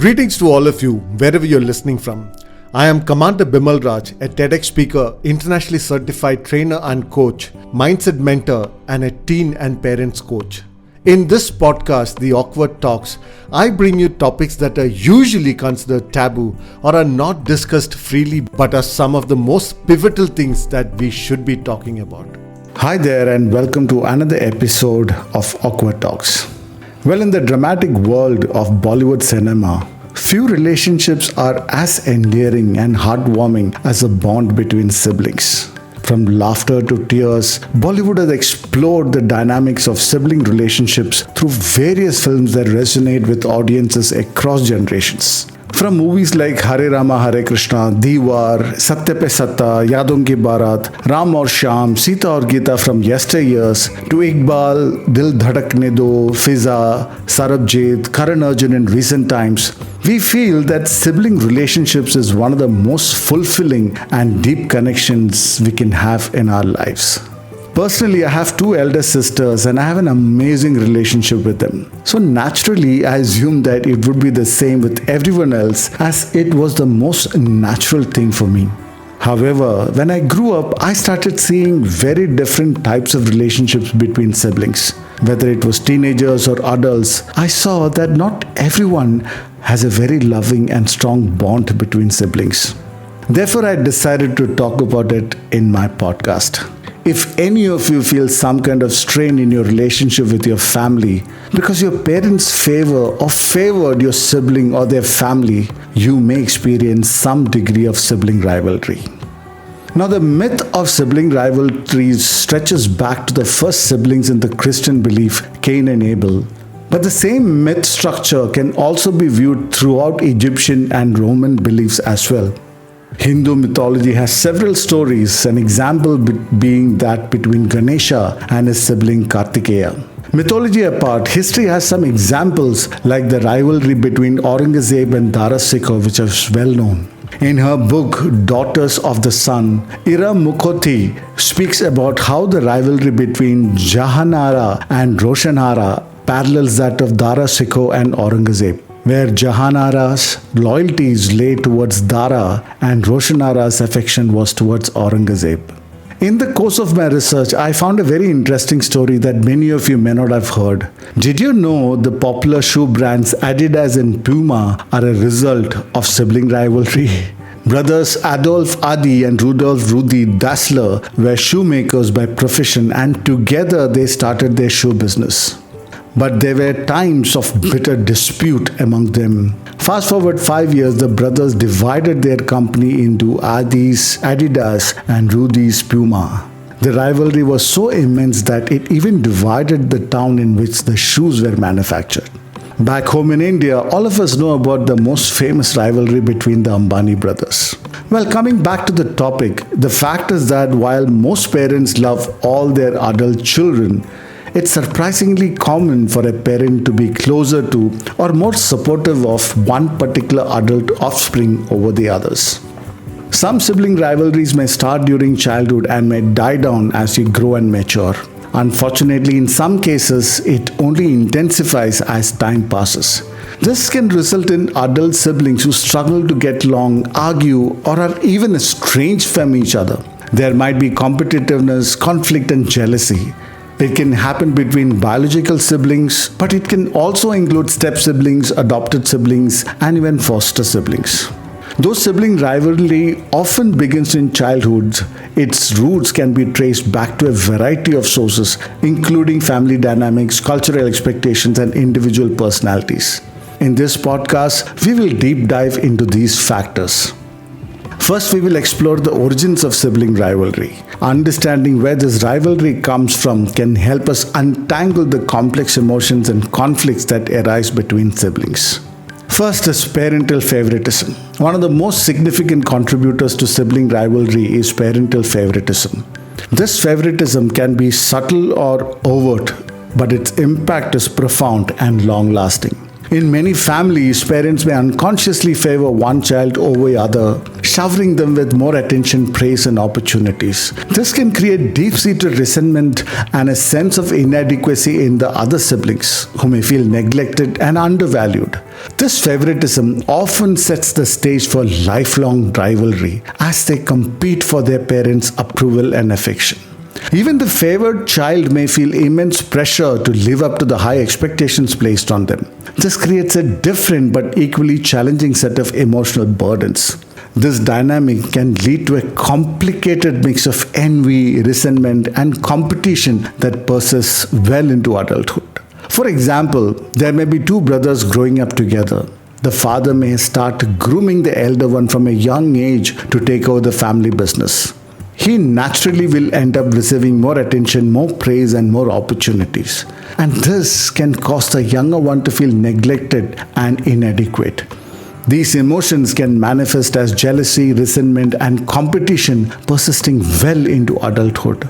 Greetings to all of you, wherever you're listening from. I am Commander Bimal Raj, a TEDx speaker, internationally certified trainer and coach, mindset mentor, and a teen and parents coach. In this podcast, The Awkward Talks, I bring you topics that are usually considered taboo or are not discussed freely, but are some of the most pivotal things that we should be talking about. Hi there, and welcome to another episode of Awkward Talks. Well, in the dramatic world of Bollywood cinema, few relationships are as endearing and heartwarming as a bond between siblings. From laughter to tears, Bollywood has explored the dynamics of sibling relationships through various films that resonate with audiences across generations. From movies like Hare Rama Hare Krishna, Diwar, Satya Pe Satta, Yadon Ki Barat, Ram aur Shyam, Sita aur Geeta from yesteryears, to Iqbal, Dil Dhadakne Do, Fiza, Sarabjit, Karan Arjun in recent times, we feel that sibling relationships is one of the most fulfilling and deep connections we can have in our lives. Personally, I have two elder sisters and I have an amazing relationship with them. So naturally, I assumed that it would be the same with everyone else, as it was the most natural thing for me. However, when I grew up, I started seeing very different types of relationships between siblings. Whether it was teenagers or adults, I saw that not everyone has a very loving and strong bond between siblings. Therefore, I decided to talk about it in my podcast. If any of you feel some kind of strain in your relationship with your family because your parents favor or favored your sibling or their family, you may experience some degree of sibling rivalry. Now, the myth of sibling rivalry stretches back to the first siblings in the Christian belief, Cain and Abel. But the same myth structure can also be viewed throughout Egyptian and Roman beliefs as well. Hindu mythology has several stories, an example being that between Ganesha and his sibling Kartikeya. Mythology apart, history has some examples like the rivalry between Aurangzeb and Dara Shikoh, which is well known. In her book, Daughters of the Sun, Ira Mukhoti speaks about how the rivalry between Jahanara and Roshanara parallels that of Dara Shikoh and Aurangzeb, where Jahanara's loyalties lay towards Dara and Roshanara's affection was towards Aurangzeb. In the course of my research, I found a very interesting story that many of you may not have heard. Did you know the popular shoe brands Adidas and Puma are a result of sibling rivalry? Brothers Adolf Adi and Rudolf Rudi Dassler were shoemakers by profession, and together they started their shoe business. But there were times of bitter dispute among them. Fast forward 5 years, the brothers divided their company into Adidas and Rudi's Puma. The rivalry was so immense that it even divided the town in which the shoes were manufactured. Back home in India, all of us know about the most famous rivalry between the Ambani brothers. Well, coming back to the topic, the fact is that while most parents love all their adult children, it's surprisingly common for a parent to be closer to or more supportive of one particular adult offspring over the others. Some sibling rivalries may start during childhood and may die down as you grow and mature. Unfortunately, in some cases, it only intensifies as time passes. This can result in adult siblings who struggle to get along, argue, or are even estranged from each other. There might be competitiveness, conflict, and jealousy. It can happen between biological siblings, but it can also include step siblings, adopted siblings, and even foster siblings. Though sibling rivalry often begins in childhood, its roots can be traced back to a variety of sources, including family dynamics, cultural expectations, and individual personalities. In this podcast, we will deep dive into these factors. First, we will explore the origins of sibling rivalry. Understanding where this rivalry comes from can help us untangle the complex emotions and conflicts that arise between siblings. First is parental favoritism. One of the most significant contributors to sibling rivalry is parental favoritism. This favoritism can be subtle or overt, but its impact is profound and long-lasting. In many families, parents may unconsciously favor one child over the other, showering them with more attention, praise, and opportunities. This can create deep-seated resentment and a sense of inadequacy in the other siblings, who may feel neglected and undervalued. This favoritism often sets the stage for lifelong rivalry as they compete for their parents' approval and affection. Even the favored child may feel immense pressure to live up to the high expectations placed on them. This creates a different but equally challenging set of emotional burdens. This dynamic can lead to a complicated mix of envy, resentment, and competition that persists well into adulthood. For example, there may be two brothers growing up together. The father may start grooming the elder one from a young age to take over the family business. He naturally will end up receiving more attention, more praise, and more opportunities. And this can cause the younger one to feel neglected and inadequate. These emotions can manifest as jealousy, resentment, and competition persisting well into adulthood.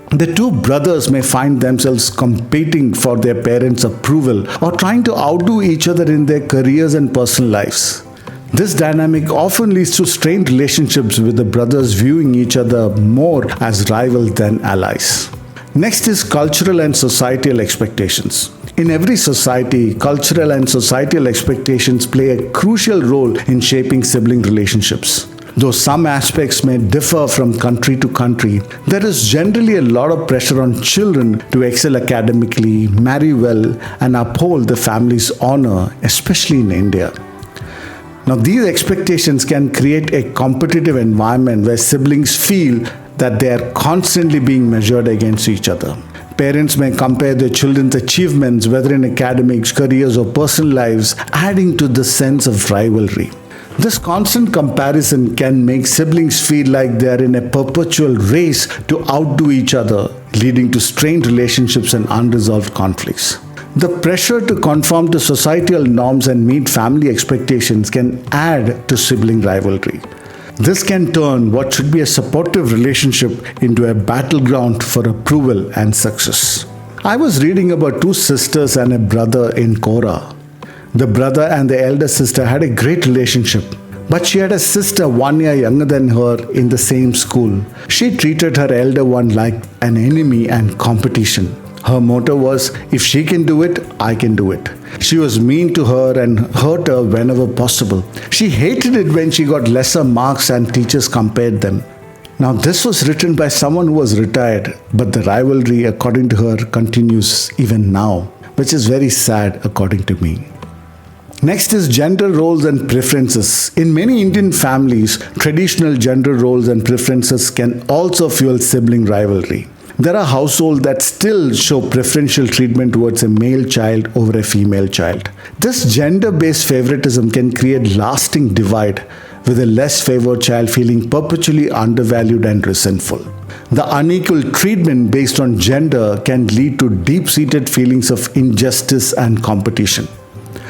The two brothers may find themselves competing for their parents' approval or trying to outdo each other in their careers and personal lives. This dynamic often leads to strained relationships, with the brothers viewing each other more as rivals than allies. Next is cultural and societal expectations. In every society, cultural and societal expectations play a crucial role in shaping sibling relationships. Though some aspects may differ from country to country, there is generally a lot of pressure on children to excel academically, marry well, and uphold the family's honor, especially in India. Now, these expectations can create a competitive environment where siblings feel that they are constantly being measured against each other. Parents may compare their children's achievements, whether in academics, careers, or personal lives, adding to the sense of rivalry. This constant comparison can make siblings feel like they are in a perpetual race to outdo each other, leading to strained relationships and unresolved conflicts. The pressure to conform to societal norms and meet family expectations can add to sibling rivalry. This can turn what should be a supportive relationship into a battleground for approval and success. I was reading about two sisters and a brother in Korra. The brother and the elder sister had a great relationship, but she had a sister 1 year younger than her in the same school. She treated her elder one like an enemy and competition. Her motto was, if she can do it, I can do it. She was mean to her and hurt her whenever possible. She hated it when she got lesser marks and teachers compared them. Now, this was written by someone who was retired, but the rivalry, according to her, continues even now, which is very sad according to me. Next is gender roles and preferences. In many Indian families, traditional gender roles and preferences can also fuel sibling rivalry. There are households that still show preferential treatment towards a male child over a female child. This gender-based favoritism can create lasting divide, with a less favored child feeling perpetually undervalued and resentful. The unequal treatment based on gender can lead to deep-seated feelings of injustice and competition.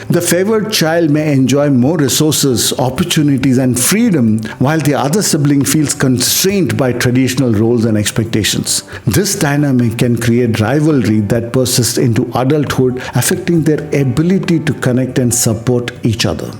The favored child may enjoy more resources, opportunities, and freedom, while the other sibling feels constrained by traditional roles and expectations. This dynamic can create rivalry that persists into adulthood, affecting their ability to connect and support each other.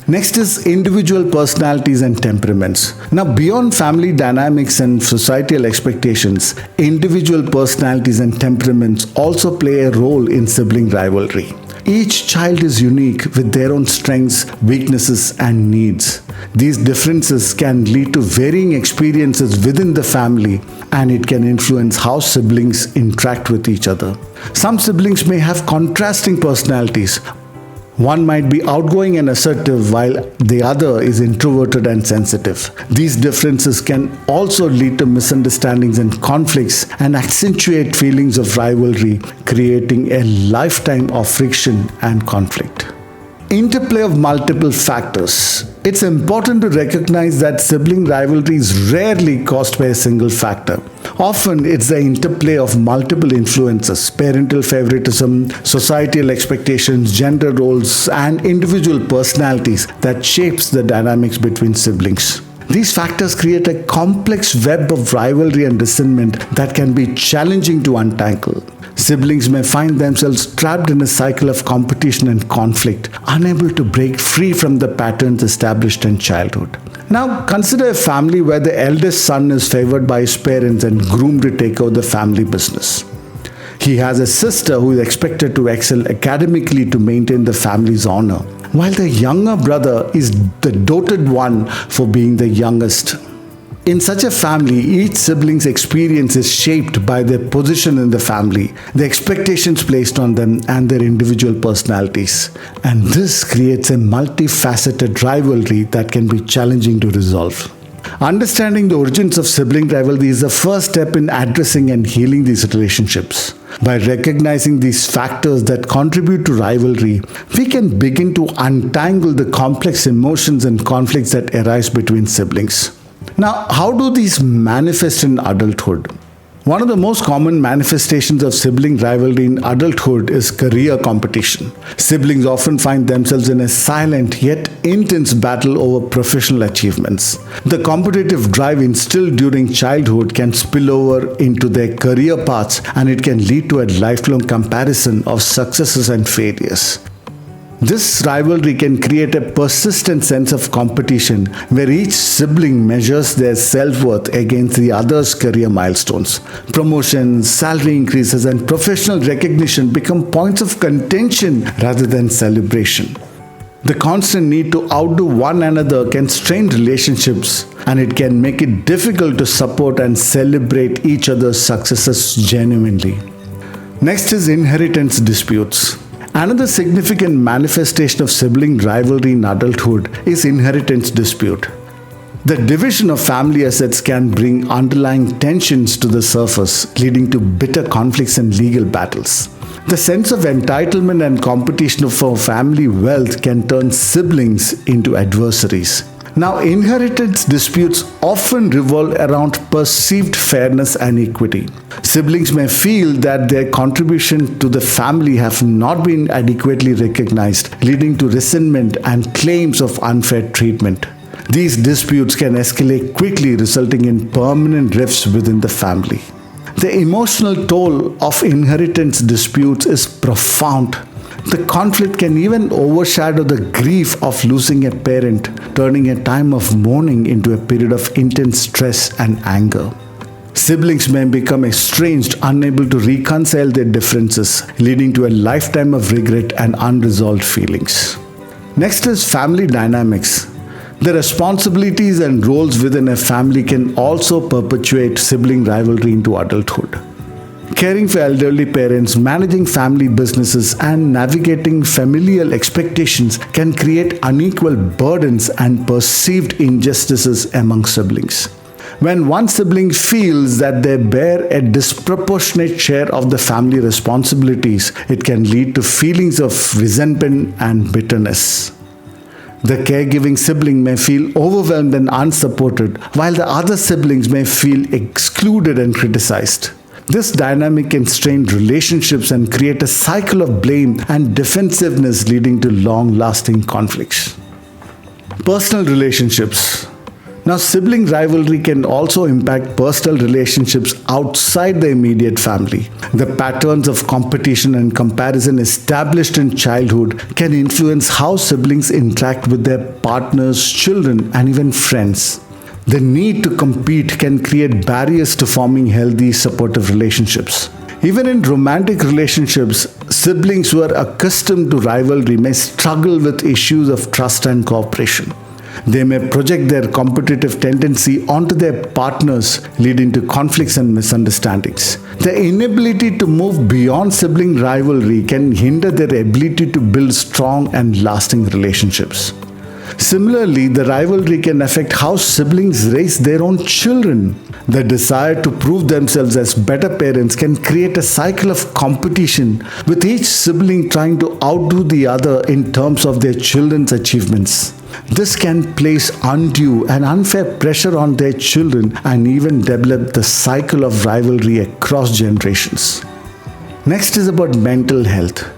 Next is individual personalities and temperaments. Now, beyond family dynamics and societal expectations, individual personalities and temperaments also play a role in sibling rivalry. Each child is unique with their own strengths, weaknesses, and needs. These differences can lead to varying experiences within the family, and it can influence how siblings interact with each other. Some siblings may have contrasting personalities. One might be outgoing and assertive, while the other is introverted and sensitive. These differences can also lead to misunderstandings and conflicts and accentuate feelings of rivalry, creating a lifetime of friction and conflict. Interplay of multiple factors. It's important to recognize that sibling rivalry is rarely caused by a single factor. Often, it's the interplay of multiple influences: parental favoritism, societal expectations, gender roles, and individual personalities that shapes the dynamics between siblings. These factors create a complex web of rivalry and resentment that can be challenging to untangle. Siblings may find themselves trapped in a cycle of competition and conflict, unable to break free from the patterns established in childhood. Now, consider a family where the eldest son is favored by his parents and groomed to take over the family business. He has a sister who is expected to excel academically to maintain the family's honor, while the younger brother is the doted one for being the youngest. In such a family, each sibling's experience is shaped by their position in the family, the expectations placed on them, and their individual personalities. And this creates a multifaceted rivalry that can be challenging to resolve. Understanding the origins of sibling rivalry is the first step in addressing and healing these relationships. By recognizing these factors that contribute to rivalry, we can begin to untangle the complex emotions and conflicts that arise between siblings. Now, how do these manifest in adulthood? One of the most common manifestations of sibling rivalry in adulthood is career competition. Siblings often find themselves in a silent yet intense battle over professional achievements. The competitive drive instilled during childhood can spill over into their career paths, and it can lead to a lifelong comparison of successes and failures. This rivalry can create a persistent sense of competition where each sibling measures their self-worth against the other's career milestones. Promotions, salary increases, and professional recognition become points of contention rather than celebration. The constant need to outdo one another can strain relationships, and it can make it difficult to support and celebrate each other's successes genuinely. Next is inheritance disputes. Another significant manifestation of sibling rivalry in adulthood is inheritance dispute. The division of family assets can bring underlying tensions to the surface, leading to bitter conflicts and legal battles. The sense of entitlement and competition for family wealth can turn siblings into adversaries. Now, inheritance disputes often revolve around perceived fairness and equity. Siblings may feel that their contribution to the family have not been adequately recognized, leading to resentment and claims of unfair treatment. These disputes can escalate quickly, resulting in permanent rifts within the family. The emotional toll of inheritance disputes is profound. The conflict can even overshadow the grief of losing a parent, turning a time of mourning into a period of intense stress and anger. Siblings may become estranged, unable to reconcile their differences, leading to a lifetime of regret and unresolved feelings. Next is family dynamics. The responsibilities and roles within a family can also perpetuate sibling rivalry into adulthood. Caring for elderly parents, managing family businesses, and navigating familial expectations can create unequal burdens and perceived injustices among siblings. When one sibling feels that they bear a disproportionate share of the family responsibilities, it can lead to feelings of resentment and bitterness. The caregiving sibling may feel overwhelmed and unsupported, while the other siblings may feel excluded and criticized. This dynamic can strain relationships and create a cycle of blame and defensiveness, leading to long-lasting conflicts. Personal relationships. Now, sibling rivalry can also impact personal relationships outside the immediate family. The patterns of competition and comparison established in childhood can influence how siblings interact with their partners, children, and even friends. The need to compete can create barriers to forming healthy, supportive relationships. Even in romantic relationships, siblings who are accustomed to rivalry may struggle with issues of trust and cooperation. They may project their competitive tendency onto their partners, leading to conflicts and misunderstandings. The inability to move beyond sibling rivalry can hinder their ability to build strong and lasting relationships. Similarly, the rivalry can affect how siblings raise their own children. The desire to prove themselves as better parents can create a cycle of competition, with each sibling trying to outdo the other in terms of their children's achievements. This can place undue and unfair pressure on their children and even develop the cycle of rivalry across generations. Next is about mental health.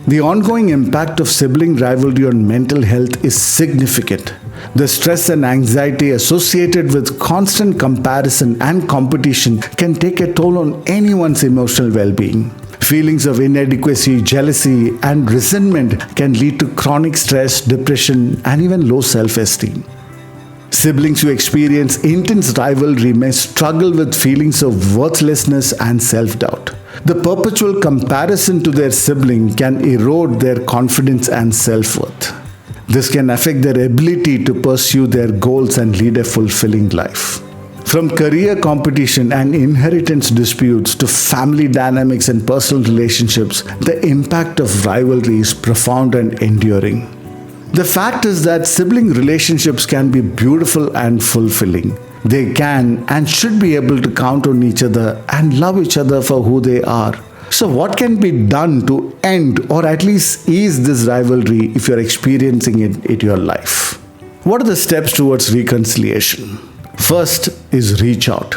The ongoing impact of sibling rivalry on mental health is significant. The stress and anxiety associated with constant comparison and competition can take a toll on anyone's emotional well-being. Feelings of inadequacy, jealousy, and resentment can lead to chronic stress, depression, and even low self-esteem. Siblings who experience intense rivalry may struggle with feelings of worthlessness and self-doubt. The perpetual comparison to their sibling can erode their confidence and self-worth. This can affect their ability to pursue their goals and lead a fulfilling life. From career competition and inheritance disputes to family dynamics and personal relationships, the impact of rivalry is profound and enduring. The fact is that sibling relationships can be beautiful and fulfilling. They can and should be able to count on each other and love each other for who they are. So what can be done to end or at least ease this rivalry if you're experiencing it in your life? What are the steps towards reconciliation? First is reach out.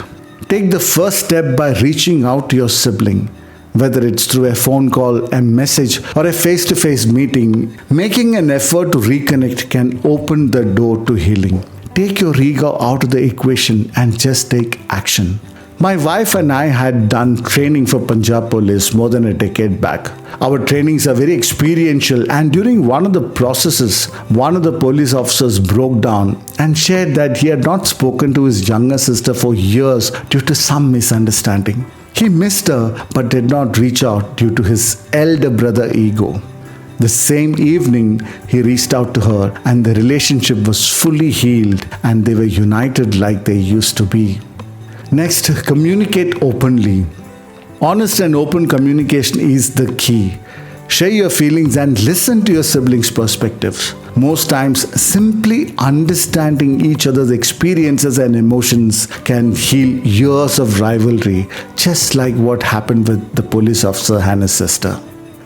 Take the first step by reaching out to your sibling. Whether it's through a phone call, a message, or a face-to-face meeting, making an effort to reconnect can open the door to healing. Take your ego out of the equation and just take action. My wife and I had done training for Punjab Police more than a decade back. Our trainings are very experiential, and during one of the processes, one of the police officers broke down and shared that he had not spoken to his younger sister for years due to some misunderstanding. He missed her but did not reach out due to his elder brother ego. The same evening, he reached out to her and the relationship was fully healed and they were united like they used to be. Next, communicate openly. Honest and open communication is the key. Share your feelings and listen to your siblings' perspectives. Most times, simply understanding each other's experiences and emotions can heal years of rivalry, just like what happened with the police officer and his sister.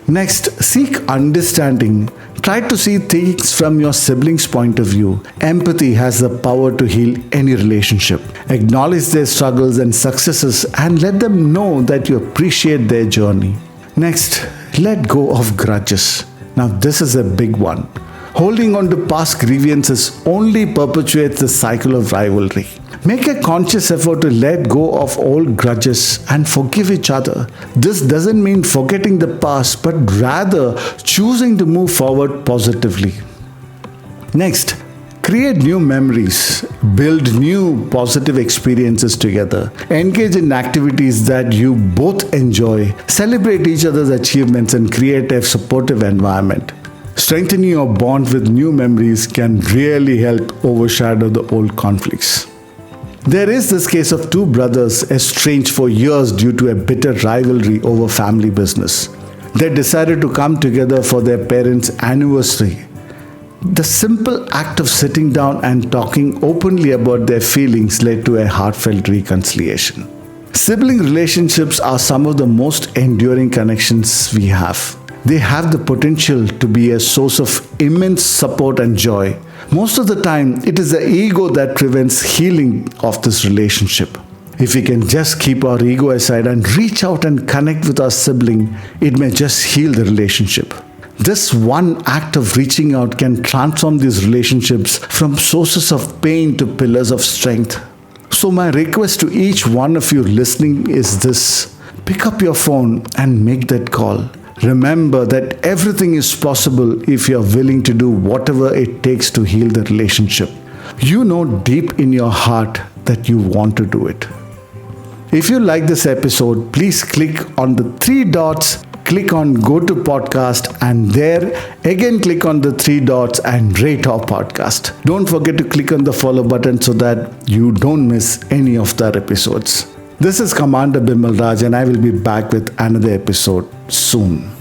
Next, seek understanding. Try to see things from your siblings' point of view. Empathy has the power to heal any relationship. Acknowledge their struggles and successes and let them know that you appreciate their journey. Next, let go of grudges. Now, this is a big one. Holding on to past grievances only perpetuates the cycle of rivalry. Make a conscious effort to let go of old grudges and forgive each other. This doesn't mean forgetting the past, but rather choosing to move forward positively. Next, create new memories. Build new positive experiences together. Engage in activities that you both enjoy. Celebrate each other's achievements and create a supportive environment. Strengthening your bond with new memories can really help overshadow the old conflicts. There is this case of two brothers estranged for years due to a bitter rivalry over family business. They decided to come together for their parents' anniversary. The simple act of sitting down and talking openly about their feelings led to a heartfelt reconciliation. Sibling relationships are some of the most enduring connections we have. They have the potential to be a source of immense support and joy. Most of the time, it is the ego that prevents healing of this relationship. If we can just keep our ego aside and reach out and connect with our sibling, it may just heal the relationship. This one act of reaching out can transform these relationships from sources of pain to pillars of strength. So my request to each one of you listening is this: pick up your phone and make that call. Remember that everything is possible if you are willing to do whatever it takes to heal the relationship. You know deep in your heart that you want to do it. If you like this episode, please click on the three dots, click on Go to Podcast, and there again click on the three dots and rate our podcast. Don't forget to click on the follow button so that you don't miss any of the episodes. This is Commander Bimal Raj and I will be back with another episode soon.